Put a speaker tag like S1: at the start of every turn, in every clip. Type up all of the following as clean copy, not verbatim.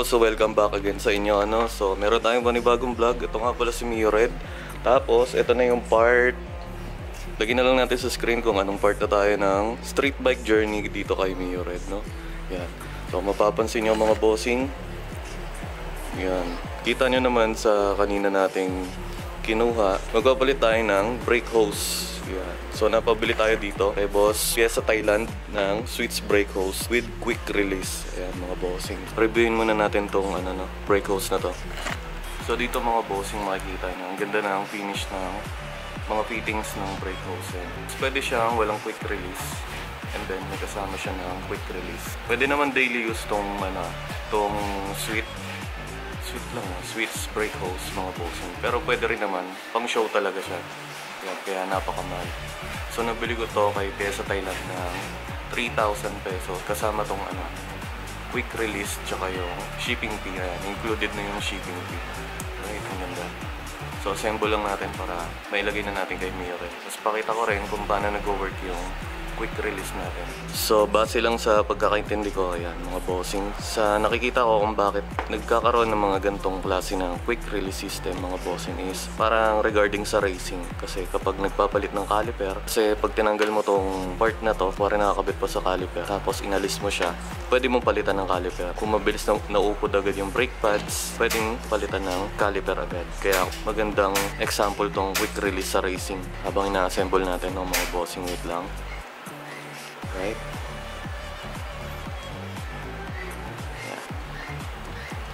S1: boss, so welcome back again sa inyo, ano. So, meron tayong panibagong vlog. Ito nga pala si Mio Red. Tapos, ito na yung part. Lagyan na lang natin sa screen kung anong part na tayo ng street bike journey dito kay Mio Red, no. Yan. So, mapapansin nyo mga bossing. Yan. Kita nyo naman sa kanina nating kinuha. Magpapalit tayo ng brake hose. Yan. So, napabili tayo dito kay Boss Pia sa Thailand ng Switch brake hose with quick release. Ayan mga bossing. Reviewin muna natin tong brake hose na to. So, dito mga bossing makikita nyo. Ang ganda na ang finish ng mga fittings ng brake hose. So, pwede siyang walang quick release. And then, may kasama siya ng quick release. Pwede naman daily use tong Switch brake hose mga bossing. Pero pwede rin naman, pang show talaga siya. Yan, kaya napakamahal. So nabili ko to kay Pia sa Thailand ng 3,000 pesos kasama tong quick release tsaka yung shipping fee. Ayan, included na yung shipping fee. Right, ang ganda. So assemble lang natin para mailagay na natin kay Mio rin. Tapos pakita ko rin kung paano nag-work yung quick release natin. So base lang sa pagkakaintindi ko, ayan mga bossing, sa nakikita ko kung bakit nagkakaroon ng mga gantong klase ng quick release system mga bossing is parang regarding sa racing. Kasi kapag nagpapalit ng caliper, kasi pag tinanggal mo tong part na to, parang nakakabit pa sa caliper, tapos inalis mo siya, pwede mong palitan ng caliper. Kung mabilis na naupod agad yung brake pads, pwedeng palitan ng caliper agad. Kaya magandang example tong quick release sa racing. Habang ina-assemble natin ng mga bossing, wait lang. Right? Yeah.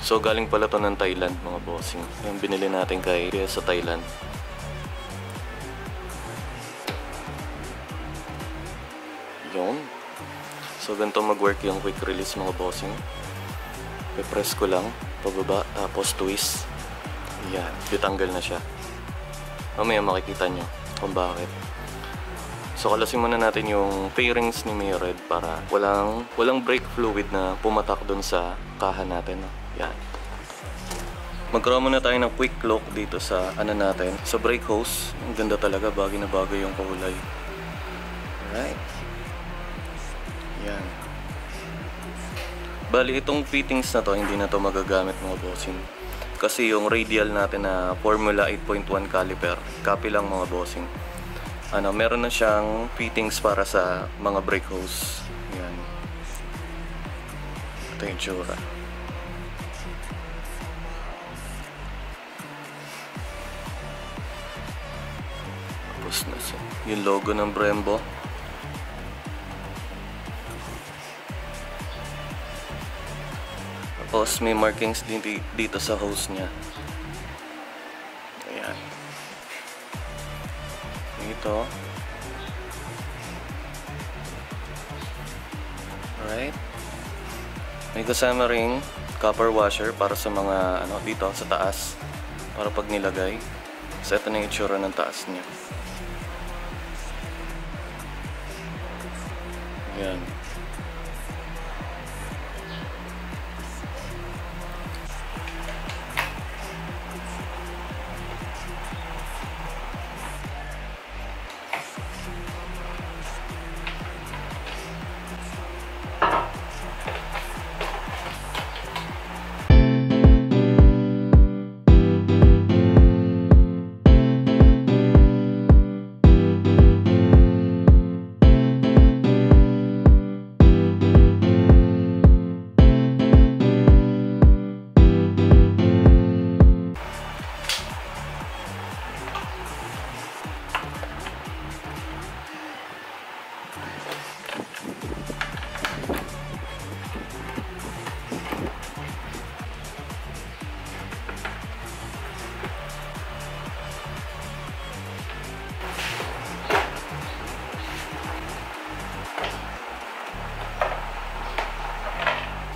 S1: So galing pala to ng Thailand mga bossing. Yung binili natin kay Pia sa Thailand. Yun. So ganito mag-work yung quick release mga bossing. I-press ko lang pababa, tapos twist. Yan, ditanggal na siya. Mamaya makikita nyo kung bakit. So kalasin muna natin yung fairings ni Mio Red para walang brake fluid na pumatak dun sa kaha natin. Yan. Magkaroon muna tayo ng quick look dito sa natin, sa brake hose. Ang ganda talaga, bagay na bagay yung kulay. Alright. Yan. Bali itong fittings na to, hindi na to magagamit mga bossing. Kasi yung radial natin na Formula 8.1 caliper, copy lang mga bossing. Meron na siyang fittings para sa mga brake hose. Yan. Ito yung tsura. Tapos na siya. Yung logo ng Brembo. Tapos may markings din dito sa hose niya. Ayan. Ito. Alright. May kasama ring copper washer para sa mga dito sa taas. Para pag nilagay. So ito na yung itsura ng taas niya. Ayan.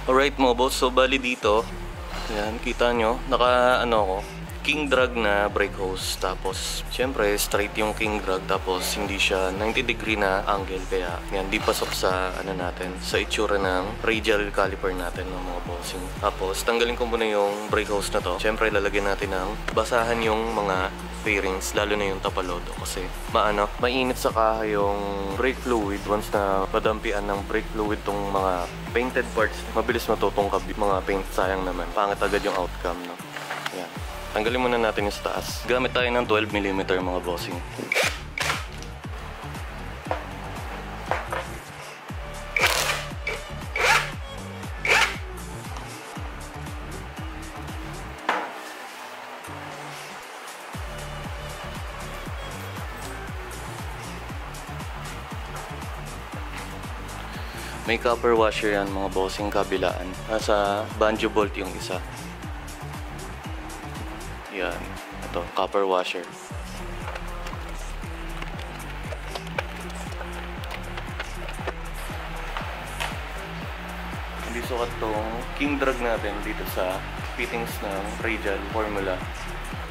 S1: Alright mga boss, so bali dito, ayan, kita nyo, king drag na brake hose. Tapos syempre straight yung king drag, tapos hindi siya 90 degree na angle, kaya yan di pasok sa ano natin, sa itsura ng radial caliper natin ng mga bossing. Tapos tanggalin ko muna yung brake hose na to. Syempre lalagyan natin ng basahan yung mga fairings, lalo na yung tapalodo, kasi mainit sa kaha yung brake fluid. Once na madampian ng brake fluid tong mga painted parts, mabilis matutungkab yung mga paint, sayang naman, pangit agad yung outcome, no? Yan, tanggalin muna natin yung sa taas. Gamit tayo ng 12mm mga bossing. May copper washer yan mga bossing, kabilaan. Nasa banjo bolt yung isa. Yan. Ito, copper washer. Hindi sukat tong king drag natin dito sa fittings ng radial formula.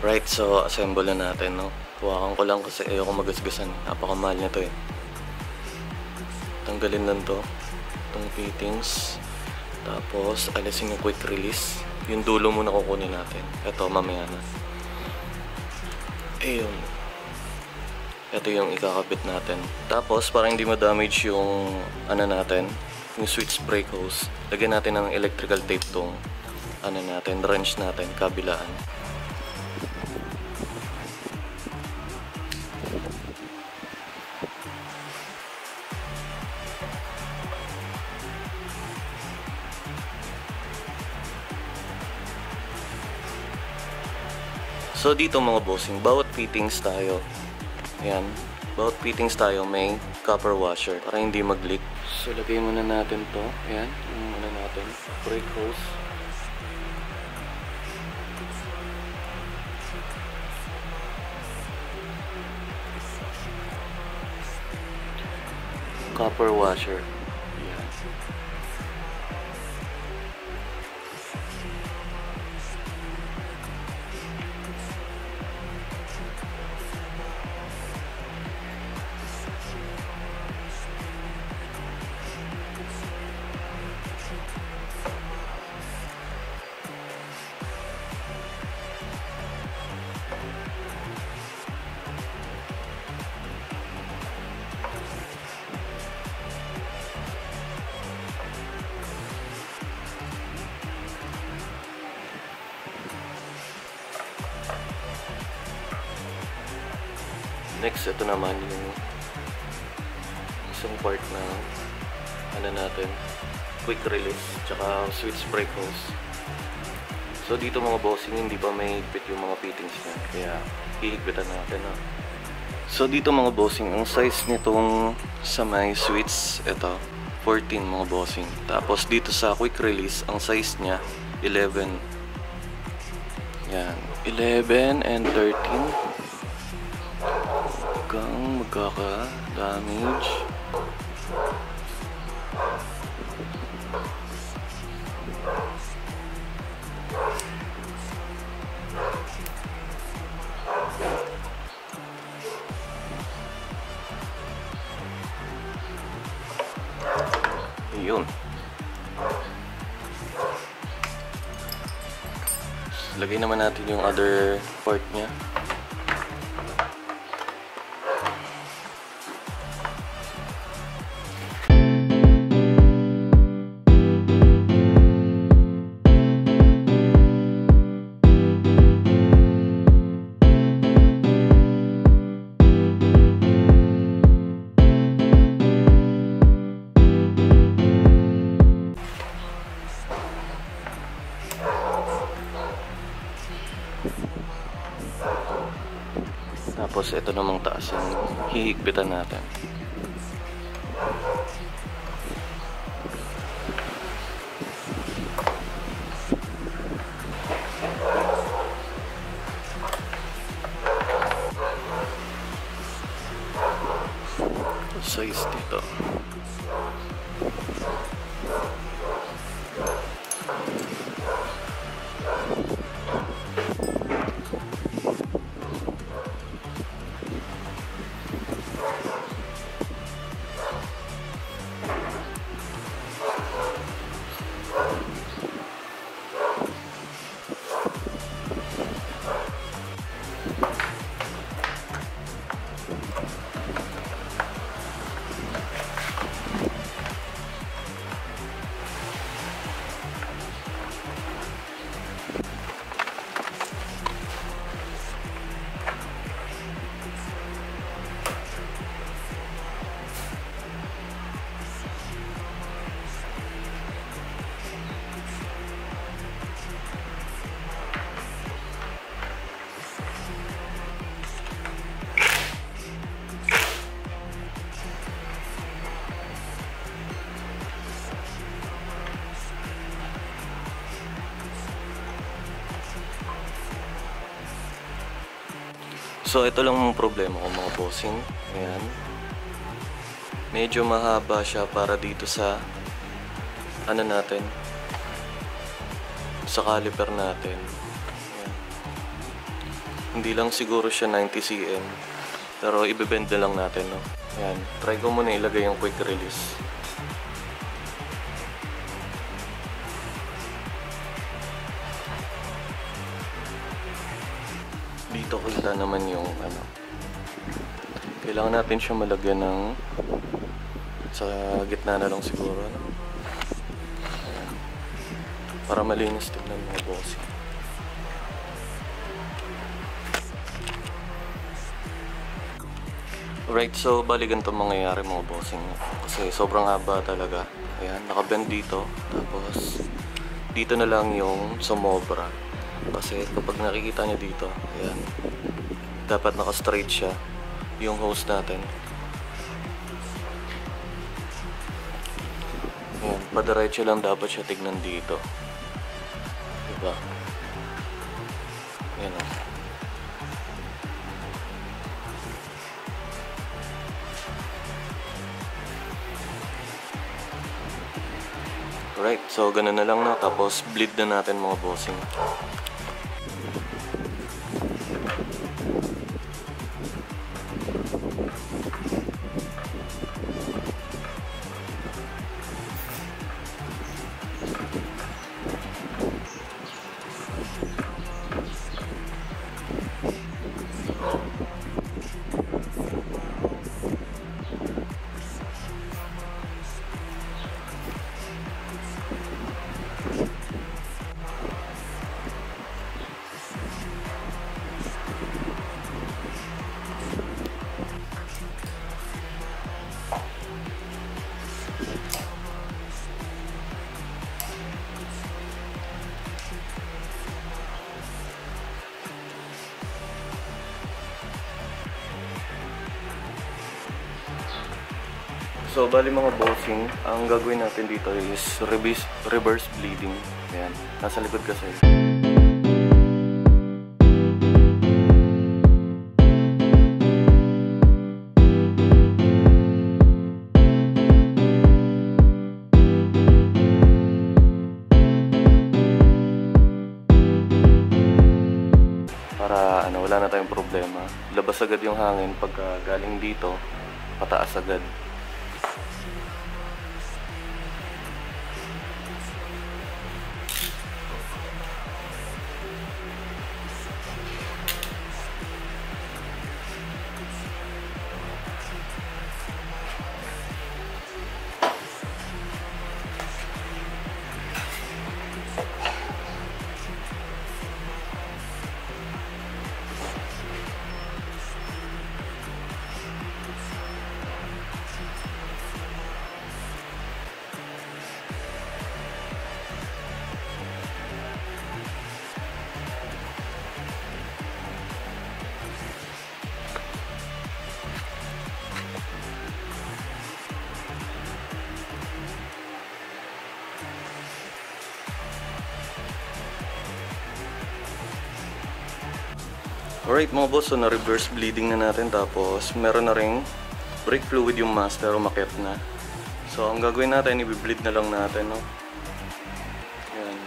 S1: Right, so assemble na natin, no? Huwakan ko lang kasi ayoko magasgasan. Napakamahal na to eh. Tanggalin lang to, itong fittings. Tapos alisin yung quick release. Yung dulo muna kukunin natin. Ito mamaya na. Ayun. Ito yung ikakabit natin. Tapos para hindi ma-damage yung ano natin, yung switch brake hose, lagyan natin ng electrical tape tong ano natin, wrench natin, kabilaan. So dito mga bossing, bawat fittings tayo, ayan, bawat fittings tayo may copper washer para hindi mag-leak. So lagay muna natin to, ayan, yung muna natin, brake hose. Copper washer. Ayan. Next, ito naman yung isang part na ano natin, quick release tsaka switch brake hose. So dito mga bossing, hindi pa may higpit yung mga fittings niya, kaya hihigpitan natin, ha. So dito mga bossing, ang size nitong sa may switch, ito 14 mga bossing. Tapos dito sa quick release, ang size niya 11. Yan, 11 and 13. Hanggang magkaka-damage. Yun. Lagay naman natin yung other part niya. Tapos ito namang taas yung hihigpitan natin. Size dito. So ito lang ang problema ko mga bossing. Ayan. Medyo mahaba siya para dito sa ano natin, sa caliper natin. Ayan. Hindi lang siguro siya 90 cm, pero ibebend na lang natin, no? Ayan. Try ko muna ilagay yung quick release. Dito kita naman yung ano, kailangan natin siya malagyan ng sa gitna na lang siguro, no? Ayan. Para malinis tignan mga bossing. Right, so bali ganito mangyayari mga bossing, kasi sobrang haba talaga. Ayan, nakabend dito, tapos dito na lang yung sumobra. Kasi kapag nakikita nyo dito, ayan, dapat naka-straight siya yung hose natin. Ayan, padiretso lang dapat siya tignan dito, diba? Ayan o. Right, so ganun na lang na, tapos bleed na natin mga bossing. So, bali mga bossing, ang gagawin natin dito is reverse bleeding. Ayan, nasa likod kasi. Para ano, wala na tayong problema. Labas agad yung hangin pagka galing dito, pataas agad. Alright mga boss, so na-reverse bleeding na natin, tapos meron na ring brake fluid yung master, umakyat na. So ang gagawin natin, i-bleed na lang natin, no? Yan.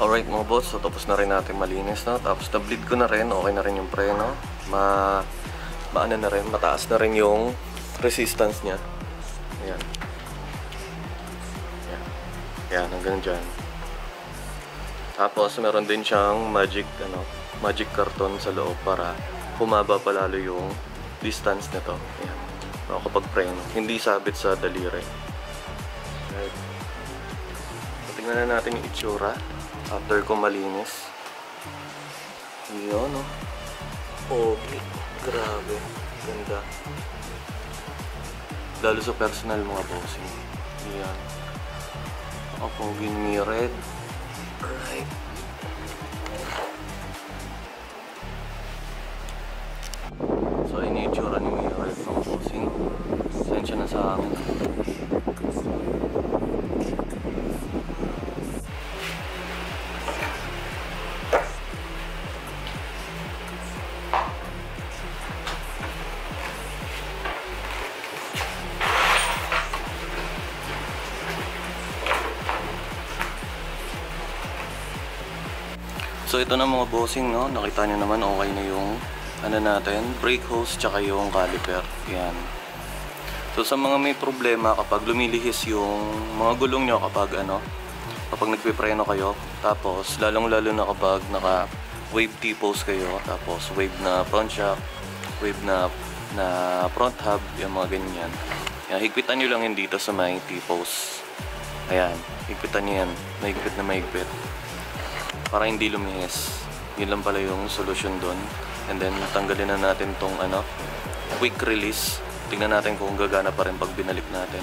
S1: Alright mga boss, so tapos na rin natin malinis, no? Tapos na-bleed ko na rin, okay na rin yung preno. Maano na rin, mataas na rin yung resistance niya. Ayan. Ayan. Ayan, hanggang dyan. Tapos meron din siyang magic carton sa loob para humaba pa lalo yung distance nito. Ayan. So, kapag preno, hindi sabit sa daliri. Right. So, tingnan na natin yung itsura after ko malinis. Yun, no? Okay. Grabe. Ganda. Lalo sa personal mga bossing. Yan. Pogi ni red. Alright. itsura ni mirror mga bossing. Sensya na sa akin. So ito na mga bossing, no? Nakita nyo naman okay na yung ano natin, brake hose tsaka yung caliper. Yan. So sa mga may problema kapag lumilihis yung mga gulong nyo kapag kapag nagpipreno kayo, tapos lalong lalo na kapag naka wave T-post kayo, tapos wave na front shock, wave na front hub, yung mga ganyan. Yan, higpitan nyo lang yun dito sa may T-post. Ayan, higpitan nyo yan, mahigpit na mahigpit para hindi lumihis. Yun lang pala yung solution doon. And then tanggalin na natin tong quick release. Tingnan natin kung gagana pa rin pag binalik natin.